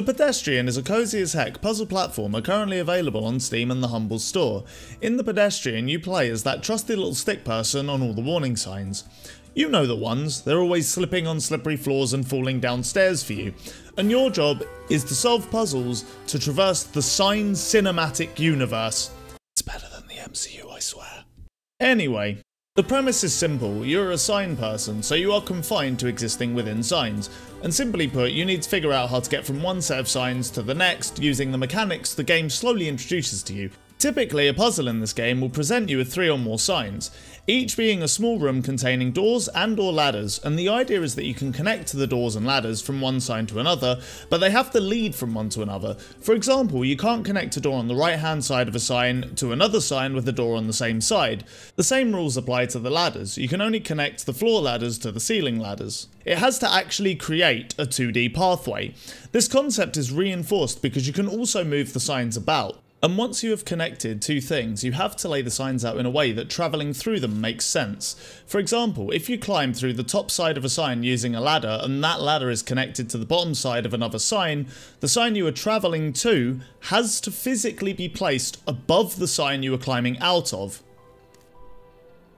The Pedestrian is a cozy as heck puzzle platformer currently available on Steam and the Humble store. In the Pedestrian, you play as that trusty little stick person on all the warning signs. You know the ones, they're always slipping on slippery floors and falling downstairs for you. And your job is to solve puzzles to traverse the Sign cinematic universe. It's better than the MCU, I swear. Anyway, the premise is simple. You're a sign person, so you are confined to existing within signs. And simply put, you need to figure out how to get from one set of signs to the next using the mechanics the game slowly introduces to you. Typically, a puzzle in this game will present you with 3 or more signs, each being a small room containing doors and or ladders, and the idea is that you can connect to the doors and ladders from one sign to another, but they have to lead from one to another. For example, you can't connect a door on the right hand side of a sign to another sign with a door on the same side. The same rules apply to the ladders. You can only connect the floor ladders to the ceiling ladders. It has to actually create a 2D pathway. This concept is reinforced because you can also move the signs about. And once you have connected 2 things, you have to lay the signs out in a way that travelling through them makes sense. For example, if you climb through the top side of a sign using a ladder and that ladder is connected to the bottom side of another sign, the sign you are travelling to has to physically be placed above the sign you are climbing out of.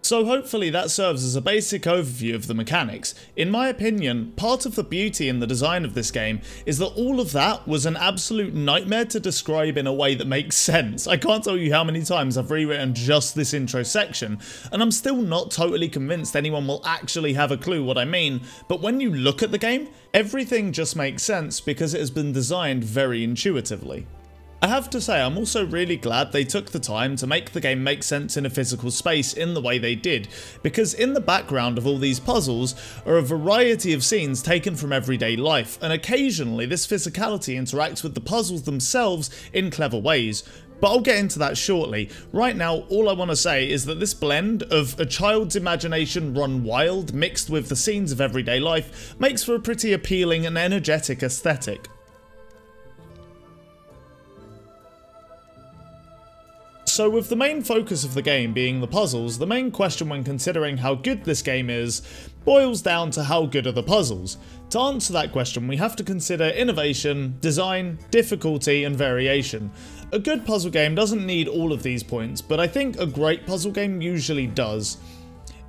So hopefully that serves as a basic overview of the mechanics. In my opinion, part of the beauty in the design of this game is that all of that was an absolute nightmare to describe in a way that makes sense. I can't tell you how many times I've rewritten just this intro section, and I'm still not totally convinced anyone will actually have a clue what I mean, but when you look at the game, everything just makes sense because it has been designed very intuitively. I have to say, I'm also really glad they took the time to make the game make sense in a physical space in the way they did, because in the background of all these puzzles are a variety of scenes taken from everyday life, and occasionally this physicality interacts with the puzzles themselves in clever ways. But I'll get into that shortly. Right now, all I want to say is that this blend of a child's imagination run wild mixed with the scenes of everyday life makes for a pretty appealing and energetic aesthetic. So with the main focus of the game being the puzzles, the main question when considering how good this game is boils down to how good are the puzzles. To answer that question, we have to consider innovation, design, difficulty, and variation. A good puzzle game doesn't need all of these points, but I think a great puzzle game usually does.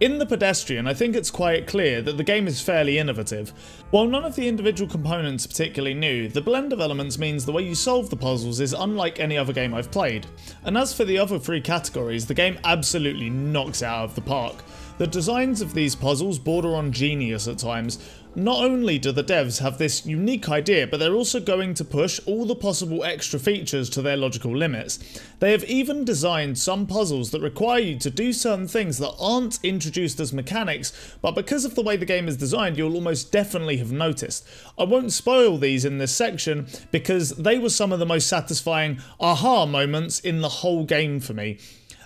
In the Pedestrian, I think it's quite clear that the game is fairly innovative. While none of the individual components are particularly new, the blend of elements means the way you solve the puzzles is unlike any other game I've played. And as for the other 3 categories, the game absolutely knocks it out of the park. The designs of these puzzles border on genius at times. Not only do the devs have this unique idea, but they're also going to push all the possible extra features to their logical limits. They have even designed some puzzles that require you to do certain things that aren't introduced as mechanics, but because of the way the game is designed, you'll almost definitely have noticed. I won't spoil these in this section because they were some of the most satisfying aha moments in the whole game for me.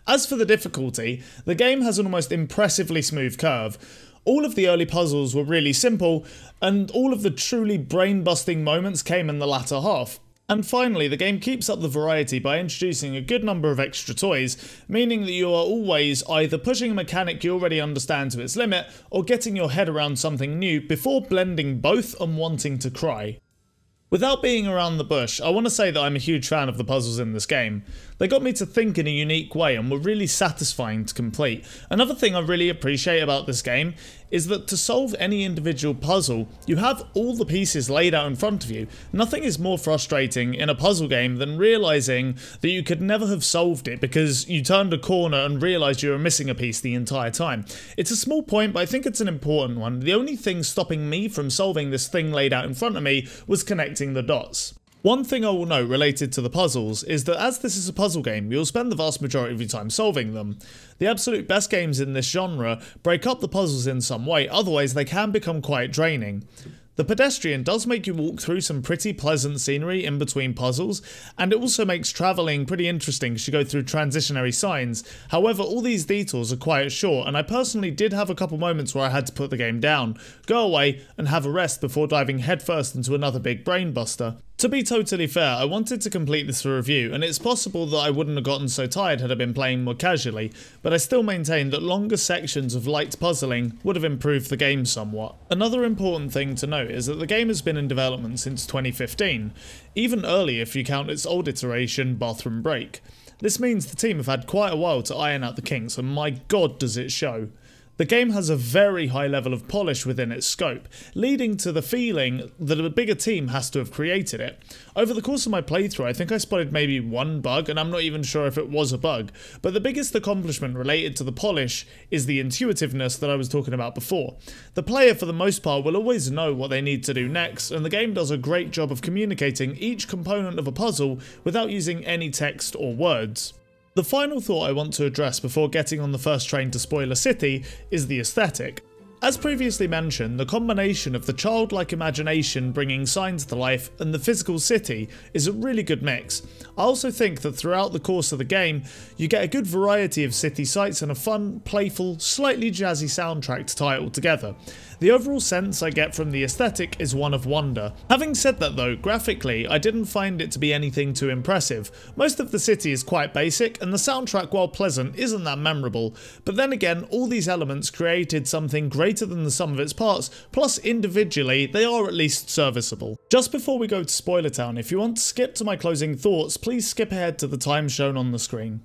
As for the difficulty, the game has an almost impressively smooth curve. All of the early puzzles were really simple, and all of the truly brain-busting moments came in the latter half. And finally, the game keeps up the variety by introducing a good number of extra toys, meaning that you are always either pushing a mechanic you already understand to its limit, or getting your head around something new before blending both and wanting to cry. Without being around the bush, I want to say that I'm a huge fan of the puzzles in this game. They got me to think in a unique way and were really satisfying to complete. Another thing I really appreciate about this game is that to solve any individual puzzle, you have all the pieces laid out in front of you. Nothing is more frustrating in a puzzle game than realising that you could never have solved it because you turned a corner and realised you were missing a piece the entire time. It's a small point, but I think it's an important one. The only thing stopping me from solving this thing laid out in front of me was connecting the dots. One thing I will note related to the puzzles is that as this is a puzzle game, you'll spend the vast majority of your time solving them. The absolute best games in this genre break up the puzzles in some way, otherwise they can become quite draining. The Pedestrian does make you walk through some pretty pleasant scenery in between puzzles, and it also makes travelling pretty interesting as you go through transitionary signs. However, all these detours are quite short, and I personally did have a couple moments where I had to put the game down, go away, and have a rest before diving headfirst into another big brain buster. To be totally fair, I wanted to complete this for review, and it's possible that I wouldn't have gotten so tired had I been playing more casually, but I still maintain that longer sections of light puzzling would have improved the game somewhat. Another important thing to note is that the game has been in development since 2015, even earlier if you count its old iteration, Bathroom Break. This means the team have had quite a while to iron out the kinks, and my god does it show. The game has a very high level of polish within its scope, leading to the feeling that a bigger team has to have created it. Over the course of my playthrough, I think I spotted maybe one bug, and I'm not even sure if it was a bug, but the biggest accomplishment related to the polish is the intuitiveness that I was talking about before. The player, for the most part, will always know what they need to do next, and the game does a great job of communicating each component of a puzzle without using any text or words. The final thought I want to address before getting on the first train to Spoiler City is the aesthetic. As previously mentioned, the combination of the childlike imagination bringing signs to life and the physical city is a really good mix. I also think that throughout the course of the game, you get a good variety of city sights and a fun, playful, slightly jazzy soundtrack to tie it all together. The overall sense I get from the aesthetic is one of wonder. Having said that though, graphically, I didn't find it to be anything too impressive. Most of the city is quite basic, and the soundtrack, while pleasant, isn't that memorable. But then again, all these elements created something greater than the sum of its parts, plus individually, they are at least serviceable. Just before we go to Spoiler Town, if you want to skip to my closing thoughts, please skip ahead to the time shown on the screen.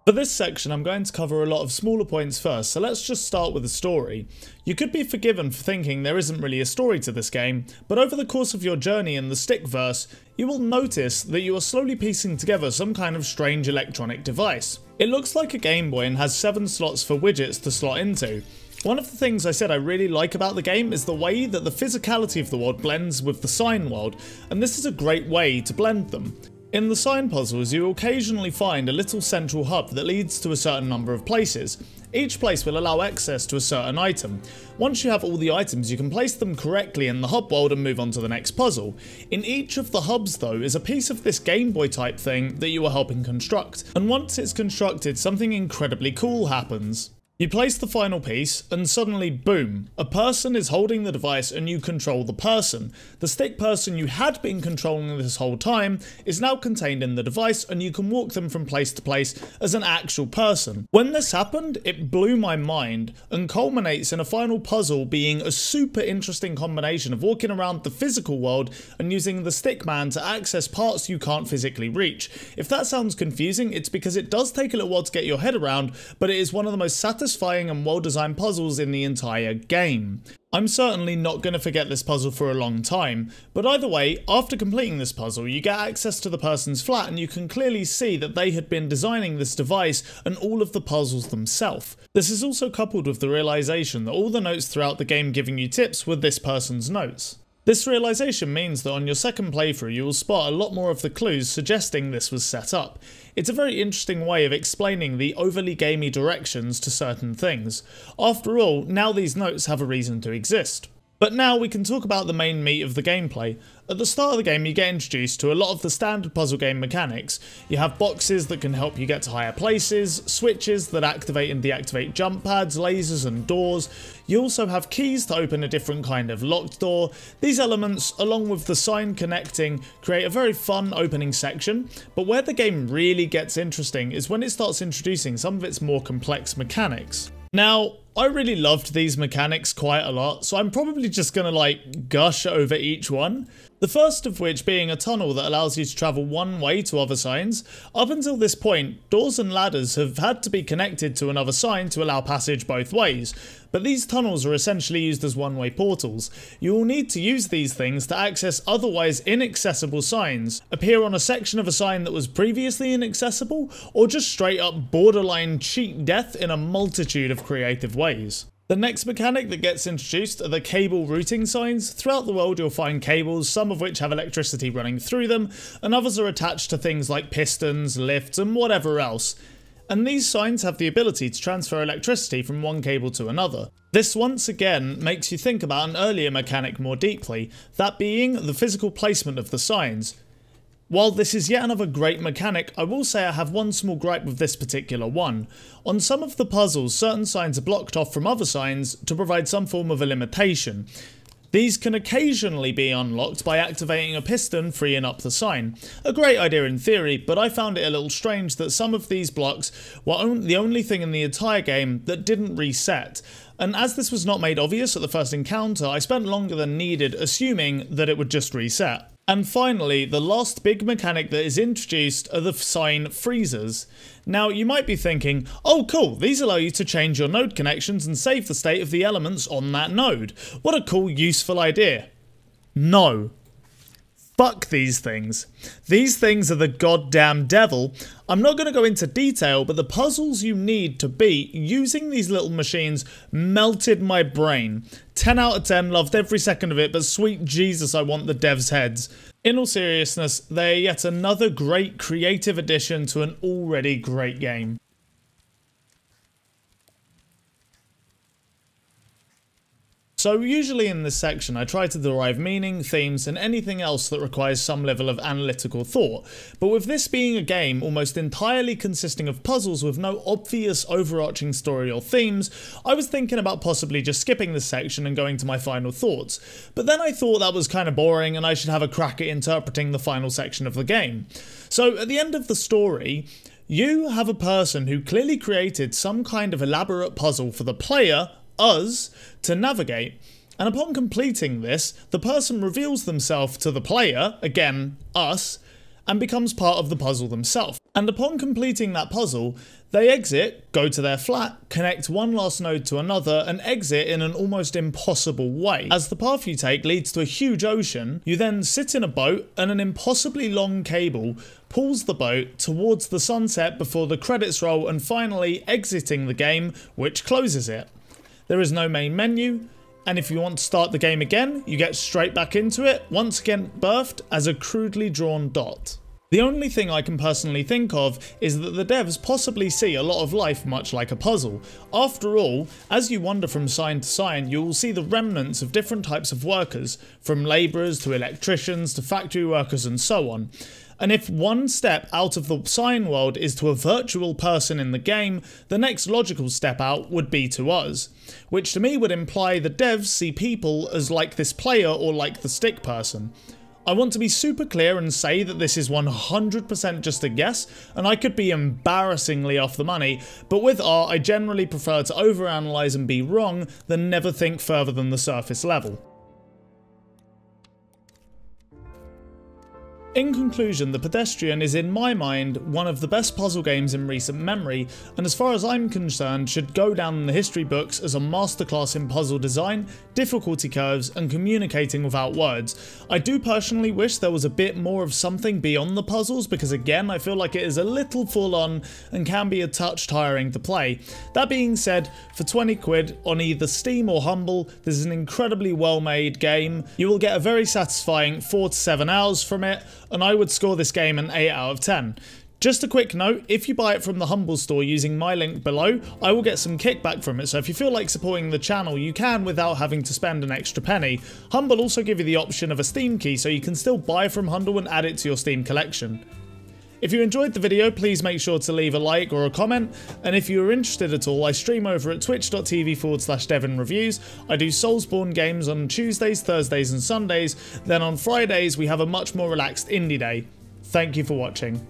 For this section, I'm going to cover a lot of smaller points first, so let's just start with the story. You could be forgiven for thinking there isn't really a story to this game, but over the course of your journey in the Stickverse, you will notice that you are slowly piecing together some kind of strange electronic device. It looks like a Game Boy and has 7 slots for widgets to slot into. One of the things I said I really like about the game is the way that the physicality of the world blends with the sign world, and this is a great way to blend them. In the sign puzzles, you occasionally find a little central hub that leads to a certain number of places. Each place will allow access to a certain item. Once you have all the items, you can place them correctly in the hub world and move on to the next puzzle. In each of the hubs though is a piece of this Game Boy type thing that you are helping construct, and once it's constructed, something incredibly cool happens. You place the final piece, and suddenly, boom, a person is holding the device and you control the person. The stick person you had been controlling this whole time is now contained in the device, and you can walk them from place to place as an actual person. When this happened, it blew my mind, and culminates in a final puzzle being a super interesting combination of walking around the physical world and using the stick man to access parts you can't physically reach. If that sounds confusing, it's because it does take a little while to get your head around, but it is one of the most satisfying and well-designed puzzles in the entire game. I'm certainly not going to forget this puzzle for a long time, but either way, after completing this puzzle, you get access to the person's flat and you can clearly see that they had been designing this device and all of the puzzles themselves. This is also coupled with the realization that all the notes throughout the game giving you tips were this person's notes. This realization means that on your second playthrough you will spot a lot more of the clues suggesting this was set up. It's a very interesting way of explaining the overly gamey directions to certain things. After all, now these notes have a reason to exist. But now we can talk about the main meat of the gameplay. At the start of the game you get introduced to a lot of the standard puzzle game mechanics. You have boxes that can help you get to higher places, switches that activate and deactivate jump pads, lasers and doors. You also have keys to open a different kind of locked door. These elements, along with the sign connecting, create a very fun opening section, but where the game really gets interesting is when it starts introducing some of its more complex mechanics. Now, I really loved these mechanics quite a lot, so I'm probably just gonna gush over each one. The first of which being a tunnel that allows you to travel one way to other signs. Up until this point, doors and ladders have had to be connected to another sign to allow passage both ways, but these tunnels are essentially used as one-way portals. You will need to use these things to access otherwise inaccessible signs, appear on a section of a sign that was previously inaccessible, or just straight up borderline cheat death in a multitude of creative ways. The next mechanic that gets introduced are the cable routing signs. Throughout the world you'll find cables, some of which have electricity running through them, and others are attached to things like pistons, lifts and whatever else. And these signs have the ability to transfer electricity from one cable to another. This once again makes you think about an earlier mechanic more deeply, that being the physical placement of the signs. While this is yet another great mechanic, I will say I have one small gripe with this particular one. On some of the puzzles, certain signs are blocked off from other signs to provide some form of a limitation. These can occasionally be unlocked by activating a piston freeing up the sign. A great idea in theory, but I found it a little strange that some of these blocks were the only thing in the entire game that didn't reset. And as this was not made obvious at the first encounter, I spent longer than needed assuming that it would just reset. And finally, the last big mechanic that is introduced are the sign freezers. Now, you might be thinking, oh cool, these allow you to change your node connections and save the state of the elements on that node. What a cool, useful idea. No. Fuck these things. These things are the goddamn devil. I'm not going to go into detail, but the puzzles you need to beat using these little machines melted my brain. 10 out of 10, loved every second of it, but sweet Jesus, I want the devs' heads. In all seriousness, they are yet another great creative addition to an already great game. So usually in this section I try to derive meaning, themes and anything else that requires some level of analytical thought, but with this being a game almost entirely consisting of puzzles with no obvious overarching story or themes, I was thinking about possibly just skipping this section and going to my final thoughts, but then I thought that was kind of boring and I should have a crack at interpreting the final section of the game. So at the end of the story, you have a person who clearly created some kind of elaborate puzzle for the player, us, to navigate, and upon completing this, the person reveals themselves to the player, again, us, and becomes part of the puzzle themselves. And upon completing that puzzle, they exit, go to their flat, connect one last node to another, and exit in an almost impossible way. As the path you take leads to a huge ocean, you then sit in a boat, and an impossibly long cable pulls the boat towards the sunset before the credits roll and finally exiting the game, which closes it. There is no main menu, and if you want to start the game again, you get straight back into it, once again birthed as a crudely drawn dot. The only thing I can personally think of is that the devs possibly see a lot of life much like a puzzle. After all, as you wander from sign to sign, you will see the remnants of different types of workers, from labourers to electricians to factory workers and so on. And if one step out of the sign world is to a virtual person in the game, the next logical step out would be to us. Which to me would imply the devs see people as like this player or like the stick person. I want to be super clear and say that this is 100% just a guess, and I could be embarrassingly off the money, but with art I generally prefer to overanalyze and be wrong than never think further than the surface level. In conclusion, The Pedestrian is in my mind one of the best puzzle games in recent memory, and as far as I'm concerned should go down in the history books as a masterclass in puzzle design, difficulty curves and communicating without words. I do personally wish there was a bit more of something beyond the puzzles because again I feel like it is a little full on and can be a touch tiring to play. That being said, for 20 quid on either Steam or Humble, this is an incredibly well made game. You will get a very satisfying 4 to 7 hours from it, and I would score this game an 8 out of 10. Just a quick note, if you buy it from the Humble store using my link below, I will get some kickback from it, so if you feel like supporting the channel, you can without having to spend an extra penny. Humble also give you the option of a Steam key, so you can still buy from Humble and add it to your Steam collection. If you enjoyed the video, please make sure to leave a like or a comment, and if you are interested at all, I stream over at twitch.tv/DevinReviews. I do Soulsborne games on Tuesdays, Thursdays and Sundays, then on Fridays we have a much more relaxed indie day. Thank you for watching.